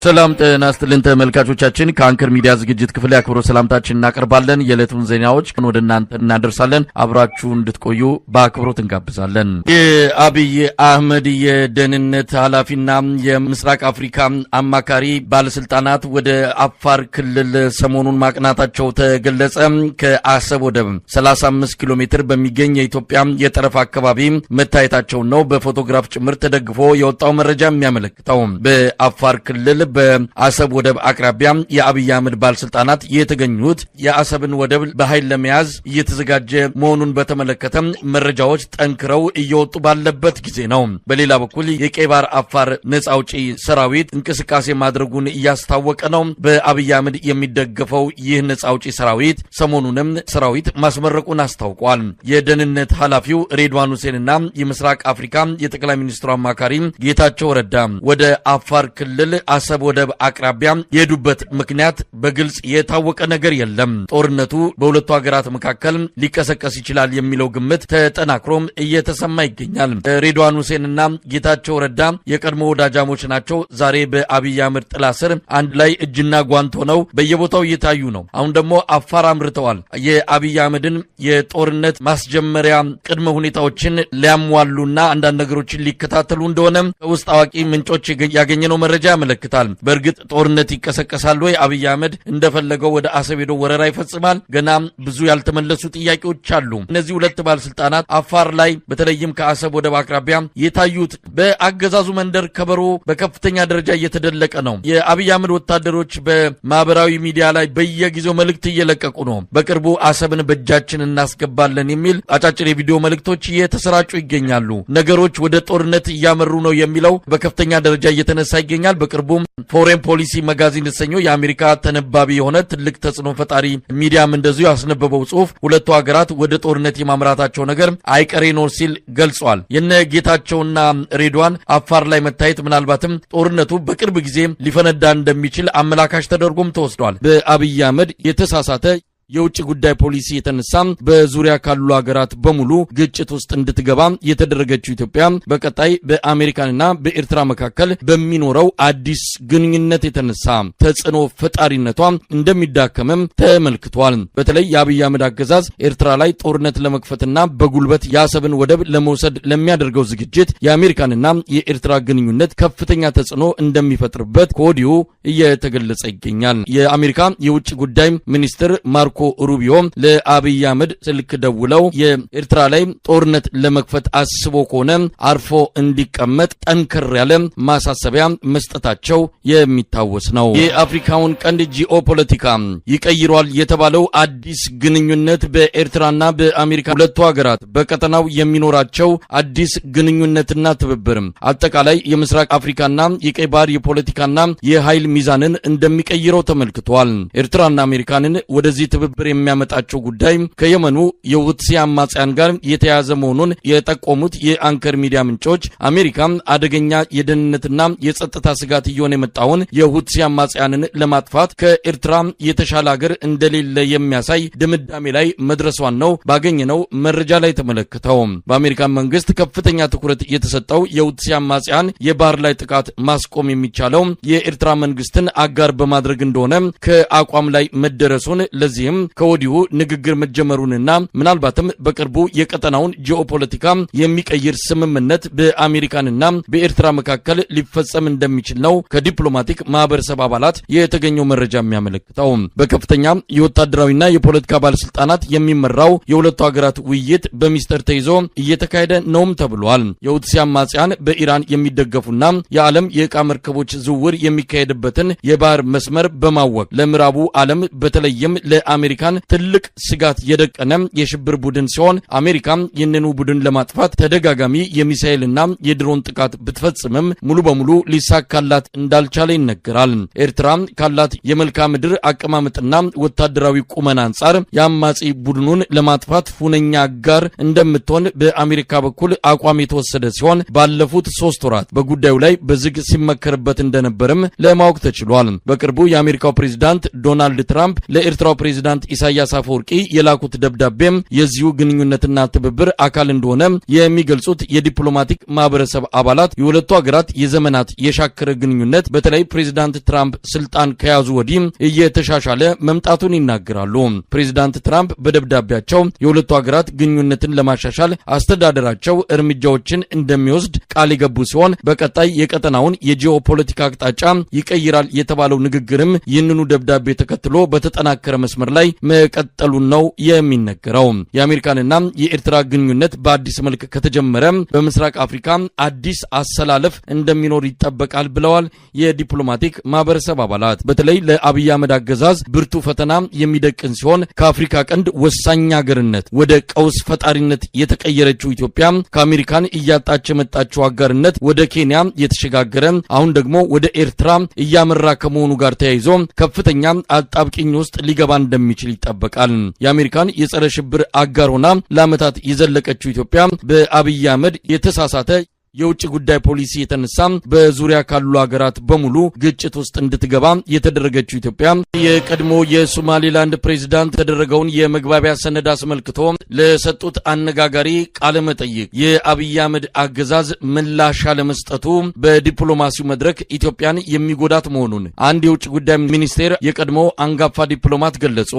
ሰላም ጤና ይስጥልን ተመልካቾቻችን ከአንከር ሚዲያ ዝግጅት ክፍል ያክብሮ ሰላምታችን እናቀርባለን። የዕለቱን ዜናዎች ወደ እናንተ እናደርሳለን። አብራችሁ እንድትቆዩ በአክብሮት እንጋብዛለን። የአብይ አህመድ የደህንነት ኃላፊና የምስራቅ አፍሪካ አማካሪ ባለስልጣናት ወደ አፋር ክልል ሰሞኑን ማቅናታቸው ተገለጸ። ከአሰብ ወደብ 35 ኪሎ ሜትር በሚገኝ የኢትዮጵያ የጠረፍ አካባቢ መታየታቸው ነው በፎቶግራፍ ጭምር ተደግፎ የወጣው መረጃ የሚያመለክተው። በአፋር ክልል በአሰብ ወደብ አቅራቢያ የአብይ አህመድ ባለስልጣናት የተገኙት የአሰብን ወደብ በኃይል ለመያዝ እየተዘጋጀ መሆኑን በተመለከተ መረጃዎች ጠንክረው እየወጡ ባለበት ጊዜ ነው። በሌላ በኩል የቀይ ባህር አፋር ነጻ አውጪ ሰራዊት እንቅስቃሴ ማድረጉን እያስታወቀ ነው። በአብይ አህመድ የሚደገፈው ይህ ነጻ አውጪ ሰራዊት ሰሞኑንም ሰራዊት ማስመረቁን አስታውቋል። የደህንነት ኃላፊው ሬድዋን ሁሴንና የምስራቅ አፍሪካ የጠቅላይ ሚኒስትሩ አማካሪ ጌታቸው ረዳ ወደ አፋር ክልል አሰብ ወደብ አቅራቢያ የሄዱበት ምክንያት በግልጽ የታወቀ ነገር የለም። ጦርነቱ በሁለቱ ሀገራት መካከል ሊቀሰቀስ ይችላል የሚለው ግምት ተጠናክሮም እየተሰማ ይገኛል። ሬድዋን ሁሴንና ጌታቸው ረዳ የቀድሞ ወዳጃሞች ናቸው። ዛሬ በአብይ አህመድ ጥላ ስር አንድ ላይ እጅና ጓንት ሆነው በየቦታው እየታዩ ነው። አሁን ደግሞ አፋር አምርተዋል። የአብይ አህመድን የጦርነት ማስጀመሪያ ቅድመ ሁኔታዎችን ሊያሟሉና አንዳንድ ነገሮችን ሊከታተሉ እንደሆነ ከውስጥ አዋቂ ምንጮች ያገኘነው መረጃ ያመለክታል። በእርግጥ ጦርነት ይቀሰቀሳል ወይ? አብይ አህመድ እንደፈለገው ወደ አሰብ ሄዶ ወረራ ይፈጽማል? ገና ብዙ ያልተመለሱ ጥያቄዎች አሉ። እነዚህ ሁለት ባለስልጣናት አፋር ላይ በተለይም ከአሰብ ወደብ አቅራቢያ የታዩት በአገዛዙ መንደር ከበሮ በከፍተኛ ደረጃ እየተደለቀ ነው። የአብይ አህመድ ወታደሮች በማህበራዊ ሚዲያ ላይ በየጊዜው መልእክት እየለቀቁ ነው። በቅርቡ አሰብን በእጃችን እናስገባለን የሚል አጫጭር የቪዲዮ መልእክቶች እየተሰራጩ ይገኛሉ። ነገሮች ወደ ጦርነት እያመሩ ነው የሚለው በከፍተኛ ደረጃ እየተነሳ ይገኛል። በቅርቡ ፎሬን ፖሊሲ መጋዚን የተሰኘው የአሜሪካ ተነባቢ የሆነ ትልቅ ተጽዕኖ ፈጣሪ ሚዲያም እንደዚሁ ያስነበበው ጽሑፍ ሁለቱ ሀገራት ወደ ጦርነት የማምራታቸው ነገር አይቀሬ ነው ሲል ገልጿል። የነ ጌታቸውና ሬድዋን አፋር ላይ መታየት ምናልባትም ጦርነቱ በቅርብ ጊዜ ሊፈነዳ እንደሚችል አመላካሽ ተደርጎም ተወስዷል። በአብይ አህመድ የተሳሳተ የውጭ ጉዳይ ፖሊሲ የተነሳ በዙሪያ ካሉ ሀገራት በሙሉ ግጭት ውስጥ እንድትገባ የተደረገችው ኢትዮጵያ በቀጣይ በአሜሪካንና በኤርትራ መካከል በሚኖረው አዲስ ግንኙነት የተነሳ ተጽዕኖ ፈጣሪነቷ እንደሚዳከምም ተመልክቷል። በተለይ የአብይ አህመድ አገዛዝ ኤርትራ ላይ ጦርነት ለመክፈትና በጉልበት የአሰብን ወደብ ለመውሰድ ለሚያደርገው ዝግጅት የአሜሪካንና የኤርትራ ግንኙነት ከፍተኛ ተጽዕኖ እንደሚፈጥርበት ከወዲሁ እየተገለጸ ይገኛል። የአሜሪካ የውጭ ጉዳይ ሚኒስትር ማርኮ ሩቢዮ ለአብይ አህመድ ስልክ ደውለው የኤርትራ ላይ ጦርነት ለመክፈት አስቦ ከሆነ አርፎ እንዲቀመጥ ጠንከር ያለ ማሳሰቢያ መስጠታቸው የሚታወስ ነው። የአፍሪካውን ቀንድ ጂኦፖለቲካ ይቀይሯል የተባለው አዲስ ግንኙነት በኤርትራና በአሜሪካ ሁለቱ ሀገራት በቀጠናው የሚኖራቸው አዲስ ግንኙነትና ትብብር አጠቃላይ የምስራቅ አፍሪካና የቀይ ባህር የፖለቲካና የኃይል ሚዛንን እንደሚቀይረው ተመልክቷል። ኤርትራና አሜሪካንን ወደዚህ ትብብር የሚያመጣቸው ጉዳይ ከየመኑ የሁቲ አማጽያን ጋር የተያዘ መሆኑን የጠቆሙት የአንከር ሚዲያ ምንጮች አሜሪካ አደገኛ የደህንነትና የጸጥታ ስጋት እየሆነ የመጣውን የሁቲ አማጽያንን ለማጥፋት ከኤርትራ የተሻለ ሀገር እንደሌለ የሚያሳይ ድምዳሜ ላይ መድረሷን ነው ባገኘነው መረጃ ላይ ተመለከተው። በአሜሪካ መንግስት ከፍተኛ ትኩረት የተሰጠው የሁቲ አማጽያን የባህር ላይ ጥቃት ማስቆም የሚቻለው የኤርትራ መንግስትን አጋር በማድረግ እንደሆነ ከአቋም ላይ መደረሱን ለዚህም ከወዲሁ ንግግር መጀመሩንና ምናልባትም በቅርቡ የቀጠናውን ጂኦፖለቲካ የሚቀይር ስምምነት በአሜሪካንና በኤርትራ መካከል ሊፈጸም እንደሚችል ነው ከዲፕሎማቲክ ማህበረሰብ አባላት የተገኘው መረጃ የሚያመለክተው። በከፍተኛ የወታደራዊና የፖለቲካ ባለስልጣናት የሚመራው የሁለቱ ሀገራት ውይይት በሚስጥር ተይዞ እየተካሄደ ነውም ተብሏል። የሁቲ አማጽያን በኢራን የሚደገፉና የዓለም የዕቃ መርከቦች ዝውውር የሚካሄድበትን የባህር መስመር በማወቅ ለምዕራቡ ዓለም በተለይም ለአሜሪካን ትልቅ ስጋት የደቀነ የሽብር ቡድን ሲሆን አሜሪካም ይህንኑ ቡድን ለማጥፋት ተደጋጋሚ የሚሳኤልና የድሮን ጥቃት ብትፈጽምም ሙሉ በሙሉ ሊሳካላት እንዳልቻለ ይነገራል። ኤርትራ ካላት የመልክዓ ምድር አቀማመጥና ወታደራዊ ቁመና አንጻር የአማጺ ቡድኑን ለማጥፋት ሁነኛ አጋር እንደምትሆን በአሜሪካ በኩል አቋም የተወሰደ ሲሆን ባለፉት 3 ወራት በጉዳዩ ላይ በዝግ ሲመከርበት እንደነበርም ለማወቅ ተችሏል። በቅርቡ የአሜሪካው ፕሬዝዳንት ዶናልድ ትራምፕ ለኤርትራው ፕሬዝዳንት ፕሬዝዳንት ኢሳያስ አፈወርቂ የላኩት ደብዳቤም የዚሁ ግንኙነትና ትብብር አካል እንደሆነ የሚገልጹት የዲፕሎማቲክ ማህበረሰብ አባላት የሁለቱ ሀገራት የዘመናት የሻከረ ግንኙነት በተለይ ፕሬዝዳንት ትራምፕ ስልጣን ከያዙ ወዲህ እየተሻሻለ መምጣቱን ይናገራሉ። ፕሬዝዳንት ትራምፕ በደብዳቤያቸው የሁለቱ ሀገራት ግንኙነትን ለማሻሻል አስተዳደራቸው እርምጃዎችን እንደሚወስድ ቃል የገቡ ሲሆን በቀጣይ የቀጠናውን የጂኦፖለቲካ አቅጣጫ ይቀይራል የተባለው ንግግርም ይህንኑ ደብዳቤ ተከትሎ በተጠናከረ መስመር ላይ መቀጠሉን ነው የሚነገረው። የአሜሪካንና የኤርትራ ግንኙነት በአዲስ መልክ ከተጀመረ በምስራቅ አፍሪካ አዲስ አሰላለፍ እንደሚኖር ይጠበቃል ብለዋል የዲፕሎማቲክ ማህበረሰብ አባላት። በተለይ ለአብይ አህመድ አገዛዝ ብርቱ ፈተና የሚደቅን ሲሆን ከአፍሪካ ቀንድ ወሳኝ ሀገርነት ወደ ቀውስ ፈጣሪነት የተቀየረችው ኢትዮጵያ ከአሜሪካን እያጣች የመጣችው አጋርነት ወደ ኬንያ የተሸጋገረ አሁን ደግሞ ወደ ኤርትራ እያመራ ከመሆኑ ጋር ተያይዞ ከፍተኛ አጣብቂኝ ውስጥ ሊገባ እንደሚችል ይጠበቃል። የአሜሪካን የጸረ ሽብር አጋር ሆና ለዓመታት የዘለቀችው ኢትዮጵያ በአብይ አህመድ የተሳሳተ የውጭ ጉዳይ ፖሊሲ የተነሳ በዙሪያ ካሉ ሀገራት በሙሉ ግጭት ውስጥ እንድትገባ የተደረገችው ኢትዮጵያ የቀድሞ የሶማሌላንድ ፕሬዝዳንት የተደረገውን የመግባቢያ ሰነድ አስመልክቶ ለሰጡት አነጋጋሪ ቃለ መጠይቅ የአብይ አህመድ አገዛዝ ምላሽ አለመስጠቱ በዲፕሎማሲው መድረክ ኢትዮጵያን የሚጎዳት መሆኑን አንድ የውጭ ጉዳይ ሚኒስቴር የቀድሞ አንጋፋ ዲፕሎማት ገለጹ።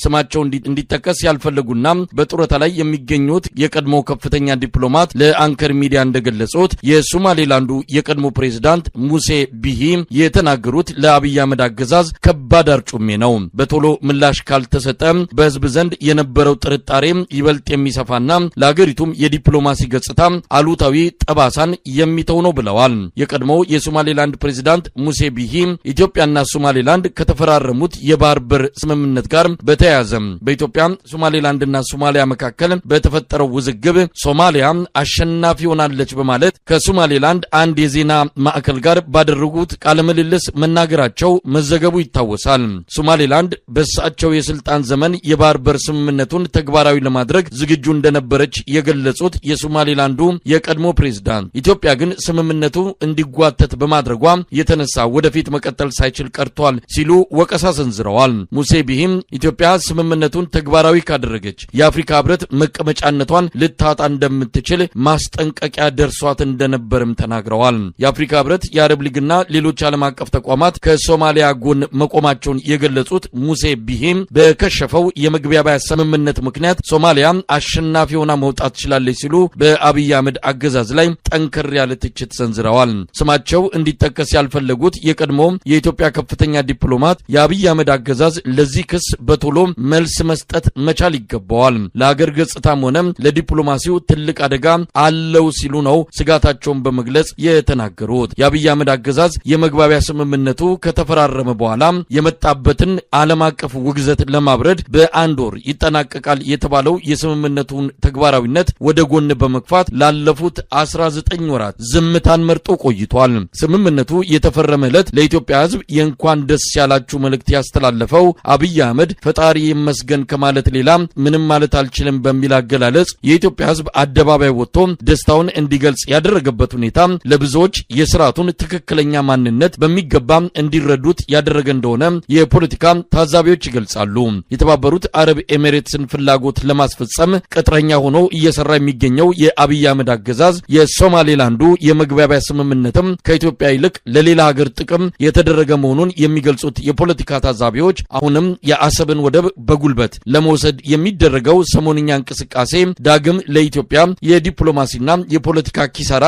ስማቸው እንዲጠቀስ ያልፈለጉና በጡረታ ላይ የሚገኙት የቀድሞ ከፍተኛ ዲፕሎማት ለአንከር ሚዲያ እንደገለጹ የሶማሌላንዱ የቀድሞ ፕሬዝዳንት ሙሴ ቢሂ የተናገሩት ለአብይ አህመድ አገዛዝ ከባድ አርጩሜ ነው። በቶሎ ምላሽ ካልተሰጠ በህዝብ ዘንድ የነበረው ጥርጣሬ ይበልጥ የሚሰፋና ለአገሪቱም የዲፕሎማሲ ገጽታ አሉታዊ ጠባሳን የሚተው ነው ብለዋል። የቀድሞው የሶማሌላንድ ፕሬዝዳንት ሙሴ ቢሂ ኢትዮጵያና ሶማሌላንድ ከተፈራረሙት የባህር በር ስምምነት ጋር በተያያዘ በኢትዮጵያ ሶማሌላንድና ሶማሊያ መካከል በተፈጠረው ውዝግብ ሶማሊያ አሸናፊ ሆናለች በማለት ከሶማሌላንድ አንድ የዜና ማዕከል ጋር ባደረጉት ቃለ ምልልስ መናገራቸው መዘገቡ ይታወሳል። ሶማሌላንድ በእሳቸው የስልጣን ዘመን የባህር በር ስምምነቱን ተግባራዊ ለማድረግ ዝግጁ እንደነበረች የገለጹት የሶማሌላንዱ የቀድሞ ፕሬዝዳንት ኢትዮጵያ ግን ስምምነቱ እንዲጓተት በማድረጓ የተነሳ ወደፊት መቀጠል ሳይችል ቀርቷል ሲሉ ወቀሳ ሰንዝረዋል። ሙሴ ቢሂም ኢትዮጵያ ስምምነቱን ተግባራዊ ካደረገች የአፍሪካ ህብረት መቀመጫነቷን ልታጣ እንደምትችል ማስጠንቀቂያ ደርሷት እንደነበርም ተናግረዋል። የአፍሪካ ህብረት፣ የአረብ ሊግና ሌሎች ዓለም አቀፍ ተቋማት ከሶማሊያ ጎን መቆማቸውን የገለጹት ሙሴ ቢሂም በከሸፈው የመግባቢያ ስምምነት ምክንያት ሶማሊያ አሸናፊ ሆና መውጣት ትችላለች ሲሉ በአብይ አህመድ አገዛዝ ላይ ጠንከር ያለ ትችት ሰንዝረዋል። ስማቸው እንዲጠቀስ ያልፈለጉት የቀድሞ የኢትዮጵያ ከፍተኛ ዲፕሎማት የአብይ አህመድ አገዛዝ ለዚህ ክስ በቶሎ መልስ መስጠት መቻል ይገባዋል፣ ለሀገር ገጽታም ሆነ ለዲፕሎማሲው ትልቅ አደጋ አለው ሲሉ ነው ስጋታቸውን በመግለጽ የተናገሩት። የአብይ አህመድ አገዛዝ የመግባቢያ ስምምነቱ ከተፈራረመ በኋላ የመጣበትን ዓለም አቀፍ ውግዘት ለማብረድ በአንድ ወር ይጠናቀቃል የተባለው የስምምነቱን ተግባራዊነት ወደ ጎን በመግፋት ላለፉት 19 ወራት ዝምታን መርጦ ቆይቷል። ስምምነቱ የተፈረመ ዕለት ለኢትዮጵያ ህዝብ የእንኳን ደስ ያላችሁ መልእክት ያስተላለፈው አብይ አህመድ ፈጣሪ ይመስገን ከማለት ሌላ ምንም ማለት አልችልም በሚል አገላለጽ የኢትዮጵያ ህዝብ አደባባይ ወጥቶ ደስታውን እንዲገልጽ ያደረገበት ሁኔታ ለብዙዎች የስርዓቱን ትክክለኛ ማንነት በሚገባ እንዲረዱት ያደረገ እንደሆነ የፖለቲካ ታዛቢዎች ይገልጻሉ። የተባበሩት አረብ ኤሚሬትስን ፍላጎት ለማስፈጸም ቅጥረኛ ሆኖ እየሰራ የሚገኘው የአብይ አህመድ አገዛዝ የሶማሌላንዱ የመግባቢያ ስምምነትም ከኢትዮጵያ ይልቅ ለሌላ ሀገር ጥቅም የተደረገ መሆኑን የሚገልጹት የፖለቲካ ታዛቢዎች አሁንም የአሰብን ወደብ በጉልበት ለመውሰድ የሚደረገው ሰሞንኛ እንቅስቃሴ ዳግም ለኢትዮጵያ የዲፕሎማሲና የፖለቲካ ኪሳራ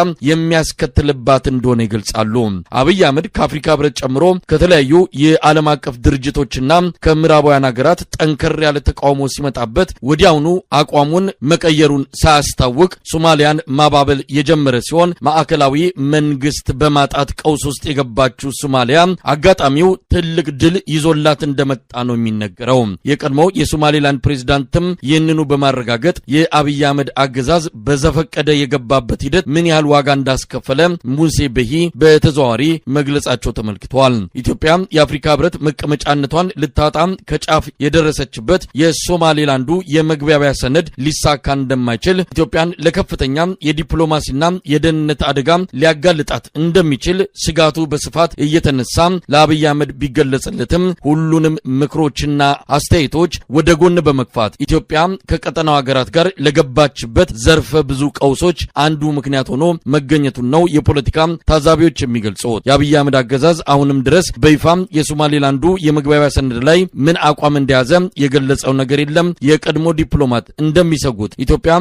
የሚያስከትልባት እንደሆነ ይገልጻሉ። አብይ አህመድ ከአፍሪካ ህብረት ጨምሮ ከተለያዩ የዓለም አቀፍ ድርጅቶችና ከምዕራባውያን ሀገራት ጠንከር ያለ ተቃውሞ ሲመጣበት ወዲያውኑ አቋሙን መቀየሩን ሳያስታውቅ ሶማሊያን ማባበል የጀመረ ሲሆን ማዕከላዊ መንግስት በማጣት ቀውስ ውስጥ የገባችው ሶማሊያ አጋጣሚው ትልቅ ድል ይዞላት እንደመጣ ነው የሚነገረው። የቀድሞው የሶማሌላንድ ፕሬዝዳንትም ይህንኑ በማረጋገጥ የአብይ አህመድ አገዛዝ በዘፈቀደ የገባበት ሂደት ምን ያህል ዋጋ እንዳስከፈለ ሙሴ በሂ በተዘዋዋሪ መግለጻቸው ተመልክቷል። ኢትዮጵያ የአፍሪካ ህብረት መቀመጫነቷን ልታጣ ከጫፍ የደረሰችበት የሶማሌላንዱ የመግባቢያ ሰነድ ሊሳካ እንደማይችል ኢትዮጵያን ለከፍተኛ የዲፕሎማሲና የደህንነት አደጋ ሊያጋልጣት እንደሚችል ስጋቱ በስፋት እየተነሳ ለአብይ አህመድ ቢገለጽለትም ሁሉንም ምክሮችና አስተያየቶች ወደ ጎን በመግፋት ኢትዮጵያ ከቀጠናው ሀገራት ጋር ለገባችበት ዘርፈ ብዙ ቀውሶች አንዱ ምክንያት ሆኖ መገኘቱን ነው የፖለቲካ ታዛቢዎች የሚገልጹት። የአብይ አህመድ አገዛዝ አሁንም ድረስ በይፋ የሶማሌላንዱ የመግባቢያ ሰነድ ላይ ምን አቋም እንደያዘ የገለጸው ነገር የለም። የቀድሞ ዲፕሎማት እንደሚሰጉት ኢትዮጵያ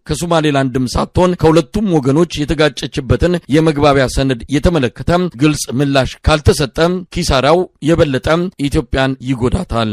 ከሶማሌላንድም ሳትሆን ከሁለቱም ወገኖች የተጋጨችበትን የመግባቢያ ሰነድ የተመለከተ ግልጽ ምላሽ ካልተሰጠ ኪሳራው የበለጠ ኢትዮጵያን ይጎዳታል።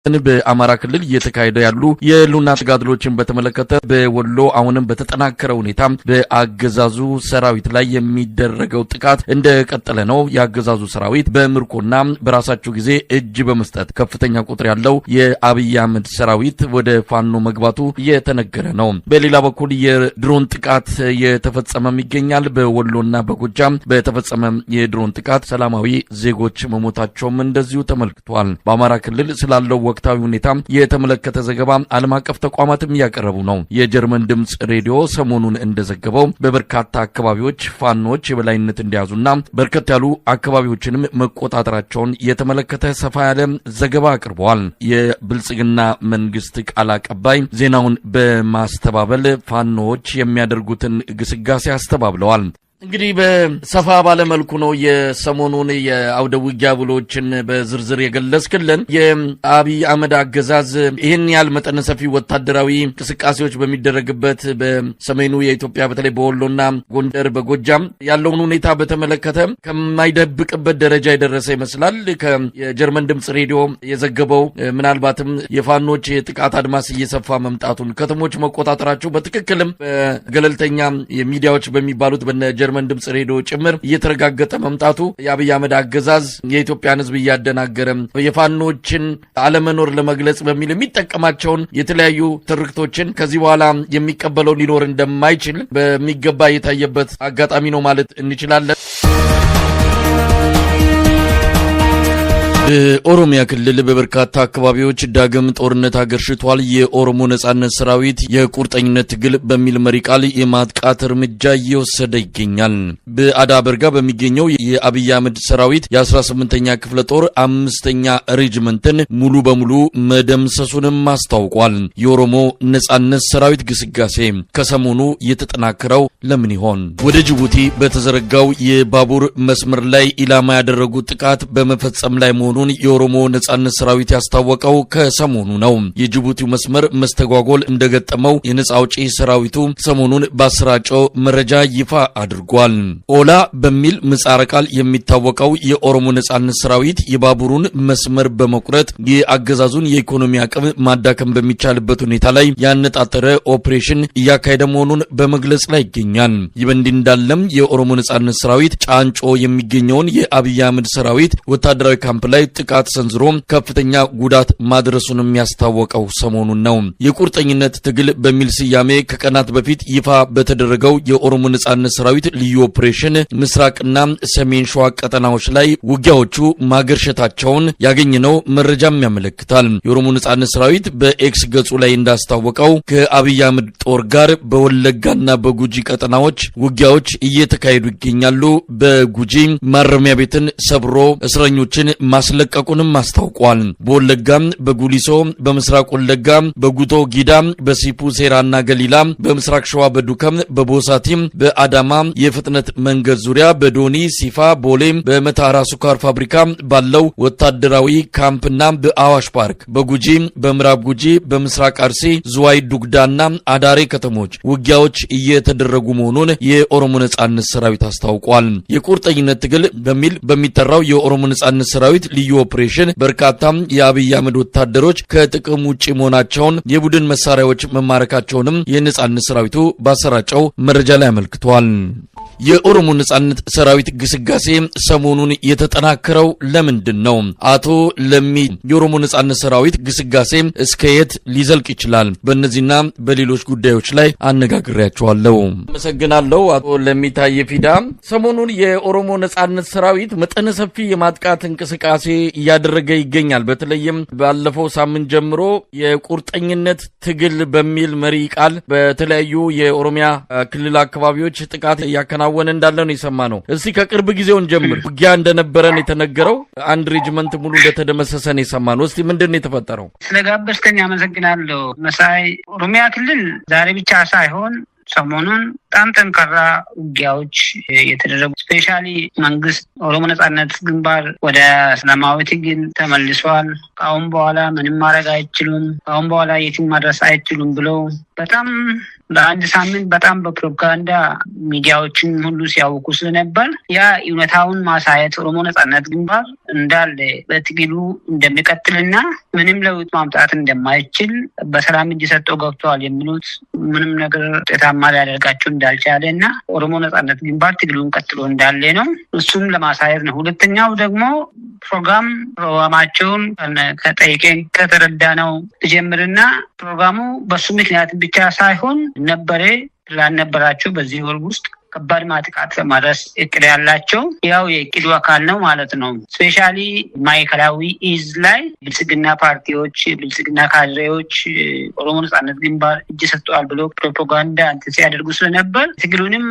በአማራ ክልል እየተካሄደ ያሉ የህልውና ተጋድሎችን በተመለከተ በወሎ አሁንም በተጠናከረ ሁኔታ በአገዛዙ ሰራዊት ላይ የሚደረገው ጥቃት እንደቀጠለ ነው። የአገዛዙ ሰራዊት በምርኮና በራሳቸው ጊዜ እጅ በመስጠት ከፍተኛ ቁጥር ያለው የአብይ አህመድ ሰራዊት ወደ ፋኖ መግባቱ እየተነገረ ነው። በሌላ በኩል የድሮን ጥቃት የተፈጸመም ይገኛል። በወሎና በጎጃም በተፈጸመ የድሮን ጥቃት ሰላማዊ ዜጎች መሞታቸውም እንደዚሁ ተመልክቷል። በአማራ ክልል ስላለው ወቅታዊ ሁኔታ የተመለከተ ዘገባ ዓለም አቀፍ ተቋማትም እያቀረቡ ነው። የጀርመን ድምጽ ሬዲዮ ሰሞኑን እንደዘገበው በበርካታ አካባቢዎች ፋኖች የበላይነት እንደያዙና በርከት ያሉ አካባቢዎችንም መቆጣጠራቸውን የተመለከተ ሰፋ ያለ ዘገባ አቅርበዋል። የብልጽግና መንግስት ቃል አቀባይ ዜናውን በማስተባበል ፋኖች የሚያደርጉትን ግስጋሴ አስተባብለዋል። እንግዲህ በሰፋ ባለ መልኩ ነው የሰሞኑን የአውደ ውጊያ ውሎችን በዝርዝር የገለጽክልን። የአብይ አህመድ አገዛዝ ይህን ያህል መጠነ ሰፊ ወታደራዊ እንቅስቃሴዎች በሚደረግበት በሰሜኑ የኢትዮጵያ በተለይ በወሎና ጎንደር በጎጃም ያለውን ሁኔታ በተመለከተ ከማይደብቅበት ደረጃ የደረሰ ይመስላል። የጀርመን ድምጽ ሬዲዮ የዘገበው ምናልባትም የፋኖች የጥቃት አድማስ እየሰፋ መምጣቱን ከተሞች መቆጣጠራቸው በትክክልም በገለልተኛ ሚዲያዎች በሚባሉት ጀርመን ድምጽ ሬዲዮ ጭምር እየተረጋገጠ መምጣቱ የአብይ አህመድ አገዛዝ የኢትዮጵያን ሕዝብ እያደናገረ የፋኖችን አለመኖር ለመግለጽ በሚል የሚጠቀማቸውን የተለያዩ ትርክቶችን ከዚህ በኋላ የሚቀበለው ሊኖር እንደማይችል በሚገባ የታየበት አጋጣሚ ነው ማለት እንችላለን። በኦሮሚያ ክልል በበርካታ አካባቢዎች ዳግም ጦርነት አገርሽቷል። የኦሮሞ ነጻነት ሰራዊት የቁርጠኝነት ትግል በሚል መሪ ቃል የማጥቃት እርምጃ እየወሰደ ይገኛል። በአዳ በርጋ በሚገኘው የአብይ አህመድ ሰራዊት የ18ኛ ክፍለ ጦር 5ኛ ሬጅመንትን ሙሉ በሙሉ መደምሰሱንም አስታውቋል። የኦሮሞ ነጻነት ሰራዊት ግስጋሴ ከሰሞኑ የተጠናከረው ለምን ይሆን? ወደ ጅቡቲ በተዘረጋው የባቡር መስመር ላይ ኢላማ ያደረጉት ጥቃት በመፈጸም ላይ መሆኑን የኦሮሞ ነጻነት ሰራዊት ያስታወቀው ከሰሞኑ ነው። የጅቡቲው መስመር መስተጓጎል እንደገጠመው የነጻ አውጪ ሰራዊቱ ሰሞኑን ባሰራጨው መረጃ ይፋ አድርጓል። ኦላ በሚል ምህጻረ ቃል የሚታወቀው የኦሮሞ ነጻነት ሰራዊት የባቡሩን መስመር በመቁረጥ የአገዛዙን የኢኮኖሚ አቅም ማዳከም በሚቻልበት ሁኔታ ላይ ያነጣጠረ ኦፕሬሽን እያካሄደ መሆኑን በመግለጽ ላይ ይገኛል። ይህ በእንዲህ እንዳለም የኦሮሞ ነጻነት ሰራዊት ጫንጮ የሚገኘውን የአብይ አህመድ ሰራዊት ወታደራዊ ካምፕ ላይ ጥቃት ሰንዝሮ ከፍተኛ ጉዳት ማድረሱን የሚያስታወቀው ሰሞኑን ነው። የቁርጠኝነት ትግል በሚል ስያሜ ከቀናት በፊት ይፋ በተደረገው የኦሮሞ ነጻነት ሰራዊት ልዩ ኦፕሬሽን ምስራቅና ሰሜን ሸዋ ቀጠናዎች ላይ ውጊያዎቹ ማገርሸታቸውን ያገኘነው መረጃም ያመለክታል። የኦሮሞ ነጻነት ሰራዊት በኤክስ ገጹ ላይ እንዳስታወቀው ከአብይ አህመድ ጦር ጋር በወለጋና በጉጂ ቀጠናዎች ውጊያዎች እየተካሄዱ ይገኛሉ። በጉጂ ማረሚያ ቤትን ሰብሮ እስረኞችን ማስለቀቁንም አስታውቋል። በወለጋም በጉሊሶ፣ በምስራቅ ወለጋ በጉቶ ጊዳ፣ በሲፑ ሴራና ገሊላ፣ በምስራቅ ሸዋ በዱከም፣ በቦሳቲም፣ በአዳማ የፍጥነት መንገድ ዙሪያ፣ በዶኒ ሲፋ፣ ቦሌ፣ በመታራ ስኳር ፋብሪካ ባለው ወታደራዊ ካምፕና በአዋሽ ፓርክ፣ በጉጂ፣ በምዕራብ ጉጂ፣ በምስራቅ አርሲ፣ ዝዋይ ዱግዳና አዳሬ ከተሞች ውጊያዎች እየተደረጉ መሆኑን የኦሮሞ ነጻነት ሰራዊት አስታውቋል። የቁርጠኝነት ትግል በሚል በሚጠራው የኦሮሞ ነጻነት ሰራዊት ልዩ ኦፕሬሽን በርካታም የአብይ አህመድ ወታደሮች ከጥቅም ውጪ መሆናቸውን የቡድን መሳሪያዎች መማረካቸውንም የነጻነት ሰራዊቱ ባሰራጨው መረጃ ላይ አመልክቷል። የኦሮሞ ነጻነት ሰራዊት ግስጋሴ ሰሞኑን የተጠናከረው ለምንድን ነው? አቶ ለሚ የኦሮሞ ነጻነት ሰራዊት ግስጋሴ እስከየት ሊዘልቅ ይችላል? በእነዚህና በሌሎች ጉዳዮች ላይ አነጋግሬያቸዋለሁ። አመሰግናለሁ አቶ ለሚ ታየፊዳ። ሰሞኑን የኦሮሞ ነጻነት ሰራዊት መጠነ ሰፊ የማጥቃት እንቅስቃሴ እያደረገ ይገኛል። በተለይም ባለፈው ሳምንት ጀምሮ የቁርጠኝነት ትግል በሚል መሪ ቃል በተለያዩ የኦሮሚያ ክልል አካባቢዎች ጥቃት ያከናወነ እንዳለ ነው የሰማነው። እስቲ ከቅርብ ጊዜውን ጀምር ውጊያ እንደነበረን የተነገረው አንድ ሬጅመንት ሙሉ እንደተደመሰሰ ነው የሰማነው። እስቲ ምንድነው የተፈጠረው? ስለጋበዝከኝ አመሰግናለሁ መሳይ። ኦሮሚያ ክልል ዛሬ ብቻ ሳይሆን ሰሞኑን በጣም ጠንካራ ውጊያዎች የተደረጉ ስፔሻሊ መንግስት ኦሮሞ ነጻነት ግንባር ወደ ሰላማዊ ትግል ተመልሷል፣ ከአሁን በኋላ ምንም ማድረግ አይችሉም፣ ከአሁን በኋላ የትም ማድረስ አይችሉም ብሎ በጣም ለአንድ ሳምንት በጣም በፕሮፓጋንዳ ሚዲያዎችን ሁሉ ሲያውቁ ስለነበር ያ እውነታውን ማሳየት ኦሮሞ ነጻነት ግንባር እንዳለ በትግሉ እንደሚቀጥልና ምንም ለውጥ ማምጣት እንደማይችል በሰላም እጅ ሰጥተው ገብተዋል የሚሉት ምንም ነገር ውጤታማ ሊያደርጋቸው እንዳልቻለ እና ኦሮሞ ነጻነት ግንባር ትግሉን ቀጥሎ እንዳለ ነው። እሱም ለማሳየት ነው። ሁለተኛው ደግሞ ፕሮግራማቸውን ከጠይቄን ከተረዳ ነው ጀምርና ፕሮግራሙ በሱ ምክንያት ብቻ ሳይሆን ነበረ ላልነበራቸው በዚህ ወር ውስጥ ከባድ ማጥቃት ለማድረስ እቅድ ያላቸው ያው የእቅዱ አካል ነው ማለት ነው። ስፔሻሊ ማዕከላዊ ኢዝ ላይ ብልጽግና ፓርቲዎች፣ ብልጽግና ካድሬዎች ኦሮሞ ነጻነት ግንባር እጅ ሰጥተዋል ብሎ ፕሮፓጋንዳ ሲያደርጉ ስለነበር ትግሉንም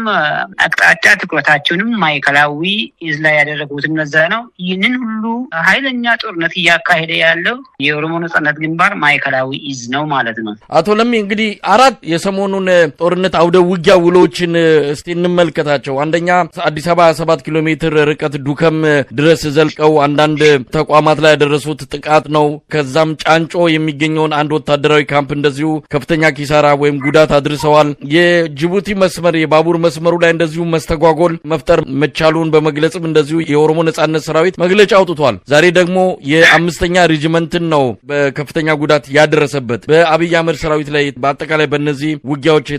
አቅጣጫ ትኩረታቸውንም ማዕከላዊ ኢዝ ላይ ያደረጉት እነዛ ነው። ይህንን ሁሉ ኃይለኛ ጦርነት እያካሄደ ያለው የኦሮሞ ነጻነት ግንባር ማዕከላዊ ኢዝ ነው ማለት ነው። አቶ ለሚ እንግዲህ አራት የሰሞኑን ጦርነት አውደ ውጊያ ውሎችን እስቲ መልከታቸው። አንደኛ አዲስ አበባ 7 ኪሎ ሜትር ርቀት ዱከም ድረስ ዘልቀው አንዳንድ ተቋማት ላይ ያደረሱት ጥቃት ነው። ከዛም ጫንጮ የሚገኘውን አንድ ወታደራዊ ካምፕ እንደዚሁ ከፍተኛ ኪሳራ ወይም ጉዳት አድርሰዋል። የጅቡቲ መስመር የባቡር መስመሩ ላይ እንደዚሁ መስተጓጎል መፍጠር መቻሉን በመግለጽም እንደዚሁ የኦሮሞ ነጻነት ሰራዊት መግለጫ አውጥቷል። ዛሬ ደግሞ የአምስተኛ ሬጅመንትን ነው በከፍተኛ ጉዳት ያደረሰበት። በአብይ አህመድ ሰራዊት ላይ በአጠቃላይ በእነዚህ ውጊያዎች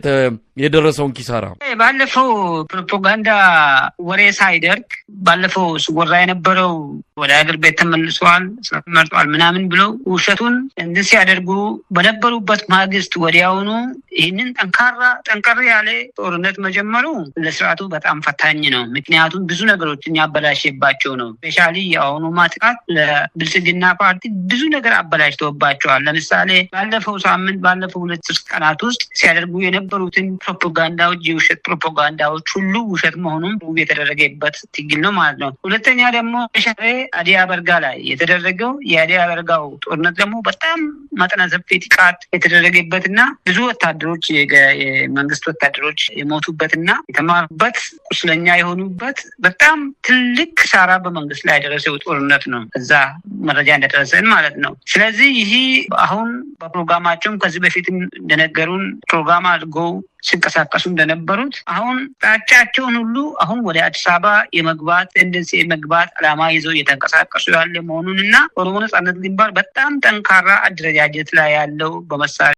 የደረሰውን ኪሳራ ባለፈው ፕሮፓጋንዳ ወሬ ሳይደርግ ባለፈው ሲወራ የነበረው ወደ ሀገር ቤት ተመልሰዋል ተመርጧል ምናምን ብለው ውሸቱን እንዲህ ሲያደርጉ በነበሩበት ማግስት ወዲያውኑ ይህንን ጠንካራ ያለ ጦርነት መጀመሩ ለስርዓቱ በጣም ፈታኝ ነው። ምክንያቱም ብዙ ነገሮችን ያበላሽባቸው ነው። ስፔሻሊ የአሁኑ ማጥቃት ለብልጽግና ፓርቲ ብዙ ነገር አበላሽተውባቸዋል። ለምሳሌ ባለፈው 2 ቀናት ውስጥ ሲያደርጉ የነበሩትን ፕሮፓጋንዳዎች የውሸት ፕሮፓጋንዳዎች ሁሉ ውሸት መሆኑን ፕሩቭ የተደረገበት ትግል ነው ማለት ነው። ሁለተኛ ደግሞ ሸሬ አዲያ በርጋ ላይ የተደረገው የአዲያ በርጋው ጦርነት ደግሞ በጣም መጠነ ሰፊ ጥቃት የተደረገበትና ብዙ ወታደሮች የመንግስት ወታደሮች የሞቱበትና የተማሩበት ቁስለኛ የሆኑበት በጣም ትልቅ ኪሳራ በመንግስት ላይ ያደረሰው ጦርነት ነው። እዛ መረጃ እንደደረሰን ማለት ነው። ስለዚህ ይህ አሁን በፕሮግራማቸውም ከዚህ በፊት እንደነገሩን ፕሮግራም አድርገው ሲንቀሳቀሱ እንደነበሩት አሁን ጣጫቸውን ሁሉ አሁን ወደ አዲስ አበባ የመግባት እንደዚህ የመግባት ዓላማ ይዘው እየተንቀሳቀሱ ያለ መሆኑንና ኦሮሞ ነጻነት ግንባር በጣም ጠንካራ አደረጃጀት ላይ ያለው በመሳሪያ